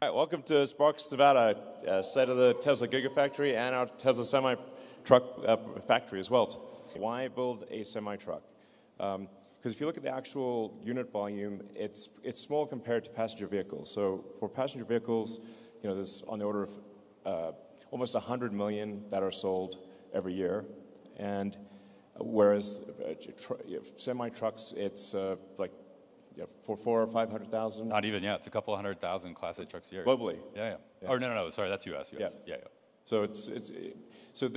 Hi, welcome to Sparks, Nevada, site of the Tesla Gigafactory and our Tesla semi-truck factory as well. Why build a semi-truck? Because if you look at the actual unit volume, it's small compared to passenger vehicles. So for passenger vehicles, there's on the order of almost 100 million that are sold every year, and whereas semi-trucks, it's like for 400,000 or 500,000. Not even, yeah. It's a couple 100,000 Class 8 trucks a year. Globally. Yeah. Oh no, sorry, that's US. Yeah. So so in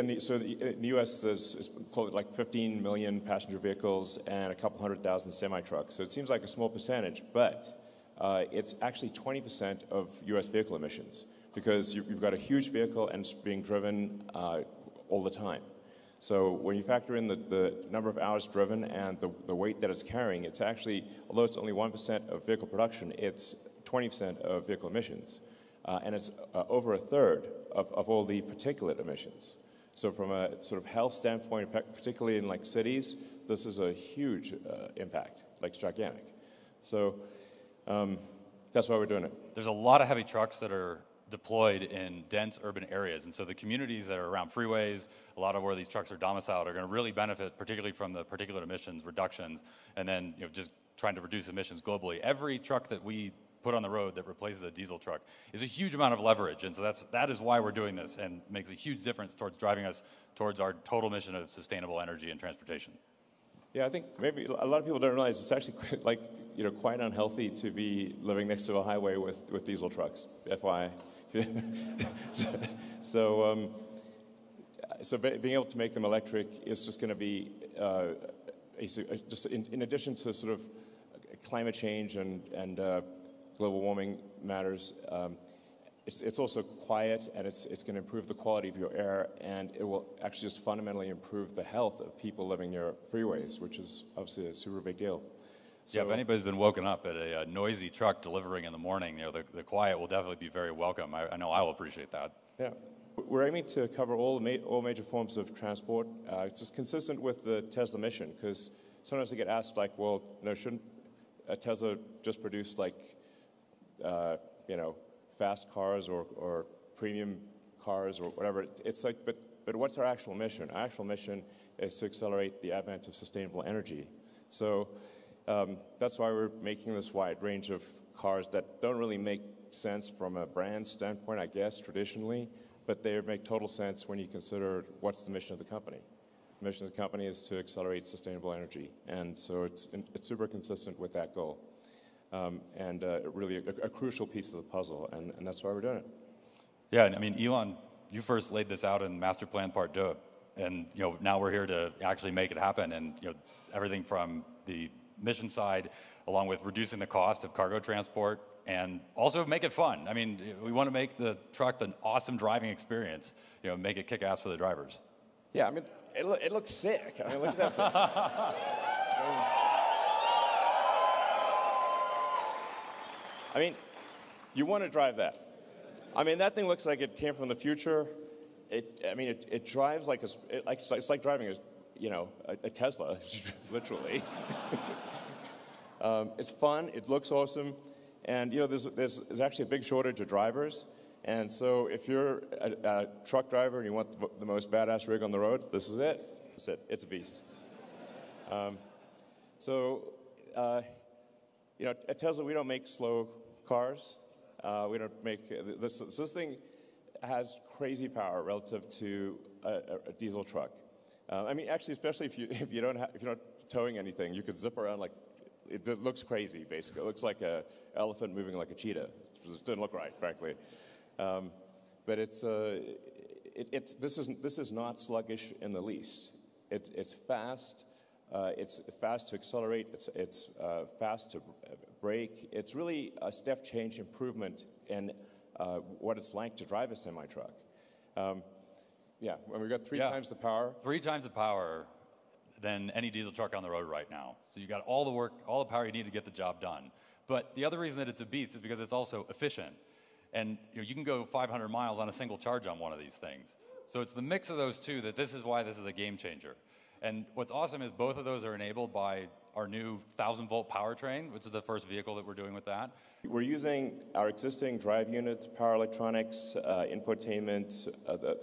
the U.S. there's called like 15 million passenger vehicles and a couple 100,000 semi-trucks. So it seems like a small percentage, but it's actually 20% of U.S. vehicle emissions because you've got a huge vehicle and it's being driven all the time. So when you factor in the number of hours driven and the weight that it's carrying, it's actually, although it's only 1% of vehicle production, it's 20% of vehicle emissions. And it's over a third of all the particulate emissions. So from a sort of health standpoint, particularly in like cities, this is a huge impact, like it's gigantic. So that's why we're doing it. There's a lot of heavy trucks that are deployed in dense urban areas, and so the communities that are around freeways, a lot of where these trucks are domiciled, are going to really benefit, particularly from the particulate emissions reductions, and then just trying to reduce emissions globally. Every truck that we put on the road that replaces a diesel truck is a huge amount of leverage, and so that is why we're doing this, and makes a huge difference towards driving us towards our total mission of sustainable energy and transportation. Yeah, I think maybe a lot of people don't realize it's actually quite unhealthy to be living next to a highway with diesel trucks. FYI. So being able to make them electric is just going to be just in addition to sort of climate change and global warming matters. It's also quiet, and it's going to improve the quality of your air, and it will actually just fundamentally improve the health of people living near freeways, which is obviously a super big deal. So, yeah, if anybody's been woken up at a noisy truck delivering in the morning, the quiet will definitely be very welcome. I know I will appreciate that. Yeah, we're aiming to cover all major forms of transport. It's just consistent with the Tesla mission, because sometimes I get asked, like, well, shouldn't Tesla just produce like, fast cars or premium cars or whatever? It's like, but what's our actual mission? Our actual mission is to accelerate the advent of sustainable energy. So that's why we're making this wide range of cars that don't really make sense from a brand standpoint, I guess, traditionally, but they make total sense when you consider what's the mission of the company. The mission of the company is to accelerate sustainable energy, and so it's super consistent with that goal. And really a crucial piece of the puzzle, and that's why we're doing it. Yeah, and I mean, Elon, you first laid this out in Master Plan Part 2, and now we're here to actually make it happen, and everything from the mission side, along with reducing the cost of cargo transport, and also make it fun. I mean, we want to make the truck an awesome driving experience, make it kick ass for the drivers. Yeah, I mean, it looks sick. I mean, look at that thing. I mean, you want to drive that. I mean, that thing looks like it came from the future. It drives like it's like driving a Tesla, literally. It's fun. It looks awesome, and there's actually a big shortage of drivers. And so, if you're a truck driver and you want the most badass rig on the road, this is it. That's it. It's a beast. At Tesla, we don't make slow cars. We don't make this. So this thing has crazy power relative to a diesel truck. Actually, especially if you're not towing anything, you could zip around like it looks crazy. Basically, it looks like an elephant moving like a cheetah. It doesn't look right, frankly. But this is not sluggish in the least. It's fast. It's fast to accelerate. It's fast to brake. It's really a step change improvement in what it's like to drive a semi-truck. Yeah, when we've got three times the power. 3 times the power than any diesel truck on the road right now. So you got all the work, all the power you need to get the job done. But the other reason that it's a beast is because it's also efficient. And you can go 500 miles on a single charge on one of these things. So it's the mix of those two that this is why this is a game changer. And what's awesome is both of those are enabled by our new 1,000-volt powertrain, which is the first vehicle that we're doing with that. We're using our existing drive units, power electronics, infotainment,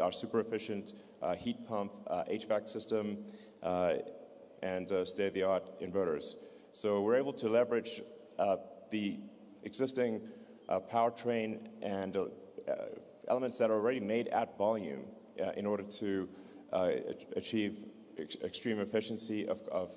our super efficient heat pump, HVAC system, and state-of-the-art inverters. So we're able to leverage the existing powertrain and elements that are already made at volume in order to achieve extreme efficiency of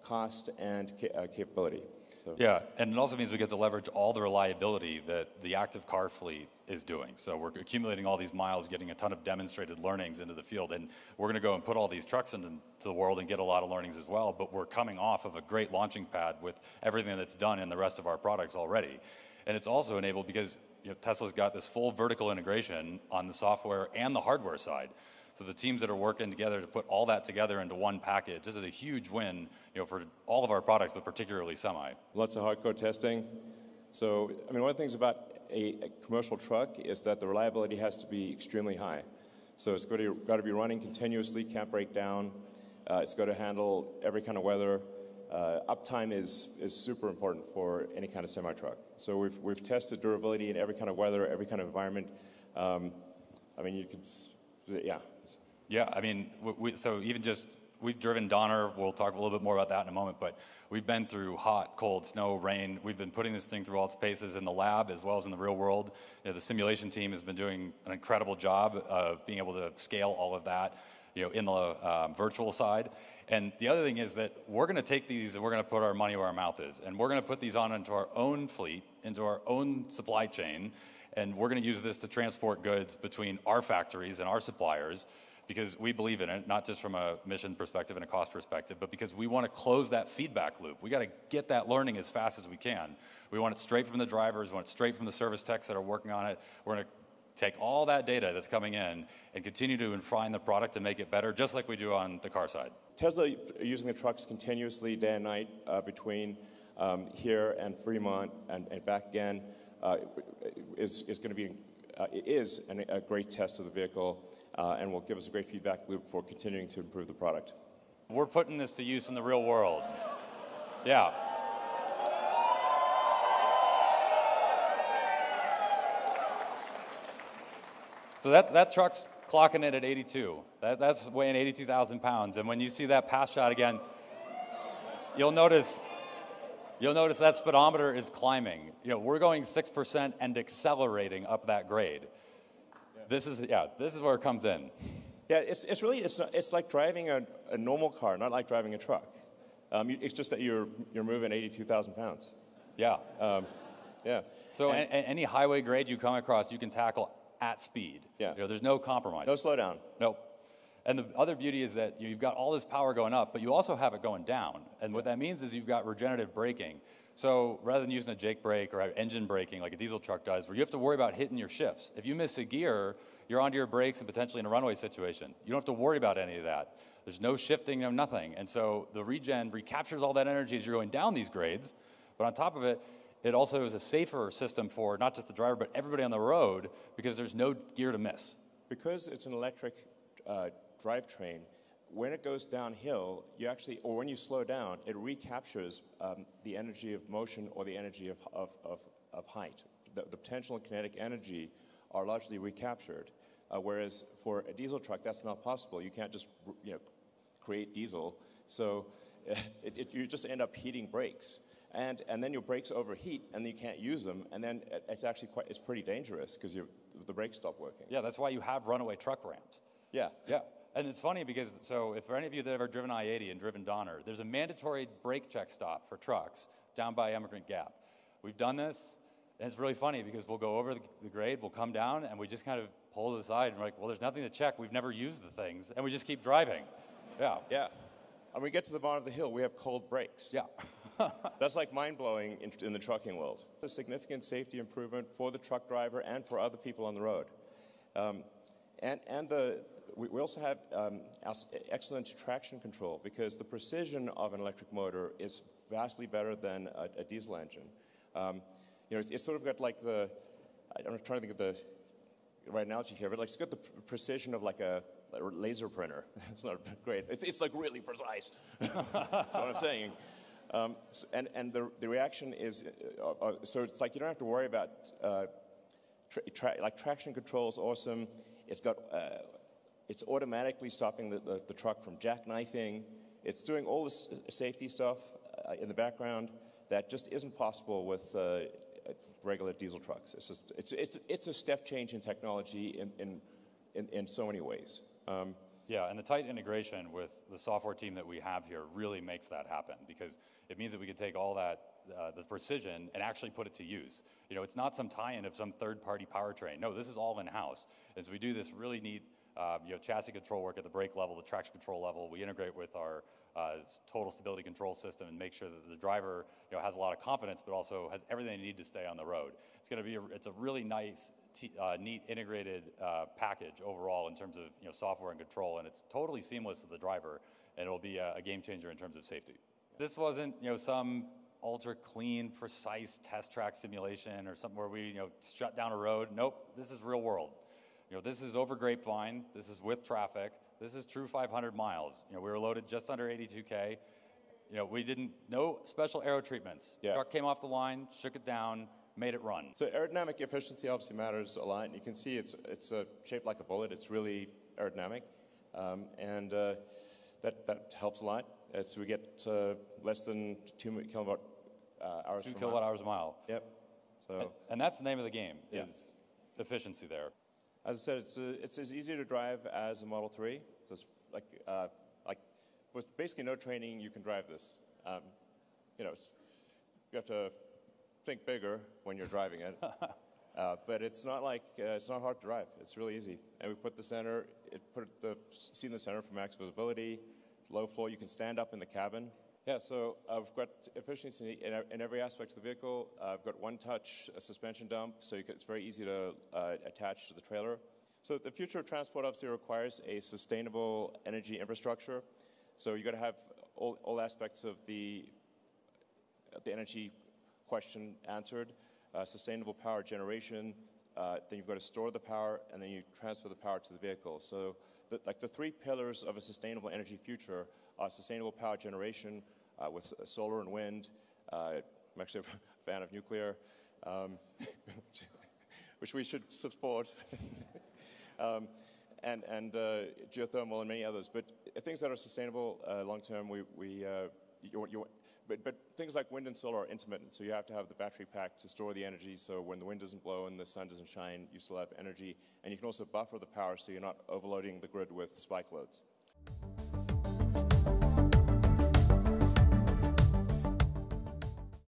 cost and capability. So. Yeah, and it also means we get to leverage all the reliability that the active car fleet is doing. So we're accumulating all these miles, getting a ton of demonstrated learnings into the field, and we're going to go and put all these trucks into the world and get a lot of learnings as well, but we're coming off of a great launching pad with everything that's done in the rest of our products already. And it's also enabled because Tesla's got this full vertical integration on the software and the hardware side. So the teams that are working together to put all that together into one package, this is a huge win, for all of our products, but particularly Semi. Lots of hardcore testing. So, I mean, one of the things about a commercial truck is that the reliability has to be extremely high. So it's got to be running continuously, can't break down. It's got to handle every kind of weather. Uptime is super important for any kind of semi-truck. So we've tested durability in every kind of weather, every kind of environment. I mean, you could, yeah. Yeah, I mean, so even just, we've driven Donner, we'll talk a little bit more about that in a moment, but we've been through hot, cold, snow, rain. We've been putting this thing through all its paces in the lab as well as in the real world. The simulation team has been doing an incredible job of being able to scale all of that, in the virtual side. And the other thing is that we're going to take these and we're going to put our money where our mouth is. And we're going to put these on into our own fleet, into our own supply chain, and we're going to use this to transport goods between our factories and our suppliers, because we believe in it, not just from a mission perspective and a cost perspective, but because we want to close that feedback loop. We got to get that learning as fast as we can. We want it straight from the drivers, we want it straight from the service techs that are working on it. We're going to take all that data that's coming in and continue to refine the product and make it better, just like we do on the car side. Tesla using the trucks continuously day and night between here and Fremont and back again is going to be a great test of the vehicle. And will give us a great feedback loop for continuing to improve the product. We're putting this to use in the real world. Yeah. So that truck's clocking in at 82. That's weighing 82,000 pounds. And when you see that pass shot again, you'll notice that speedometer is climbing. We're going 6% and accelerating up that grade. This is where it comes in. Yeah, it's like driving a normal car, not like driving a truck. It's just that you're moving 82,000 pounds. Yeah. Yeah. So any highway grade you come across, you can tackle at speed. Yeah. There's no compromise. No slowdown. Nope. And the other beauty is that you've got all this power going up, but you also have it going down. And what that means is you've got regenerative braking. So rather than using a Jake brake or engine braking like a diesel truck does, where you have to worry about hitting your shifts. If you miss a gear, you're onto your brakes and potentially in a runaway situation. You don't have to worry about any of that. There's no shifting, no nothing. And so the regen recaptures all that energy as you're going down these grades. But on top of it, it also is a safer system for not just the driver, but everybody on the road, because there's no gear to miss. Because it's an electric drivetrain, when it goes downhill, or when you slow down, it recaptures the energy of motion or the energy of height. The potential and kinetic energy are largely recaptured, whereas for a diesel truck, that's not possible. You can't just create diesel, so you just end up heating brakes, and then your brakes overheat, and you can't use them, and then it's pretty dangerous because the brakes stop working. Yeah, that's why you have runaway truck ramps. Yeah. Yeah. And it's funny because, if for any of you that have ever driven I-80 and driven Donner, there's a mandatory brake check stop for trucks down by Emigrant Gap. We've done this, and it's really funny because we'll go over the grade, we'll come down, and we just kind of pull to the side, and we're like, well, there's nothing to check. We've never used the things, and we just keep driving. Yeah. Yeah. And we get to the bottom of the hill, we have cold brakes. Yeah. That's like mind-blowing in the trucking world. A significant safety improvement for the truck driver and for other people on the road. We also have excellent traction control because the precision of an electric motor is vastly better than a diesel engine. It's sort of got like I'm trying to think of the right analogy here, but it's got the precision of like laser printer. It's not great. It's like really precise. That's what I'm saying. And the reaction is, so it's like you don't have to worry about, like traction control is awesome. It's automatically stopping the truck from jackknifing. It's doing all this safety stuff in the background that just isn't possible with regular diesel trucks. It's a step change in technology in so many ways. Yeah, and the tight integration with the software team that we have here really makes that happen, because it means that we can take all that, the precision, and actually put it to use. You know, it's not some tie-in of some third-party powertrain. No, this is all in-house. As we do this really neat chassis control work at the brake level, the traction control level, we integrate with our total stability control system and make sure that the driver has a lot of confidence, but also has everything they need to stay on the road. It's going to be it's a really nice, neat integrated package overall in terms of software and control, and it's totally seamless to the driver, and it'll be a game changer in terms of safety. This wasn't some ultra clean, precise test track simulation or something where we shut down a road. Nope, this is real world. This is over Grapevine. This is with traffic. This is true 500 miles. We were loaded just under 82K. We no special aero treatments. Yeah. Truck came off the line, shook it down, made it run. So aerodynamic efficiency obviously matters a lot. You can see it's shaped like a bullet. It's really aerodynamic, and that helps a lot. So we get less than 2 kilowatt hours. 2 kilowatt hours a mile. Yep. So and that's the name of the game, is efficiency there. As I said, it's as easy to drive as a Model 3. So it's like with basically no training, you can drive this. You have to think bigger when you're driving it, but it's not hard to drive. It's really easy. And we put the seat in the center for max visibility. Low floor, you can stand up in the cabin. Yeah, so I've got efficiency in every aspect of the vehicle. I've got one-touch suspension dump, so it's very easy to attach to the trailer. So the future of transport obviously requires a sustainable energy infrastructure. So you've got to have all aspects of the energy question answered. Sustainable power generation, then you've got to store the power, and then you transfer the power to the vehicle. So the three pillars of a sustainable energy future are sustainable power generation, with solar and wind. I'm actually a fan of nuclear, which we should support, and geothermal and many others. But things that are sustainable long term, but things like wind and solar are intermittent, so you have to have the battery pack to store the energy, so when the wind doesn't blow and the sun doesn't shine, you still have energy. And you can also buffer the power so you're not overloading the grid with spike loads.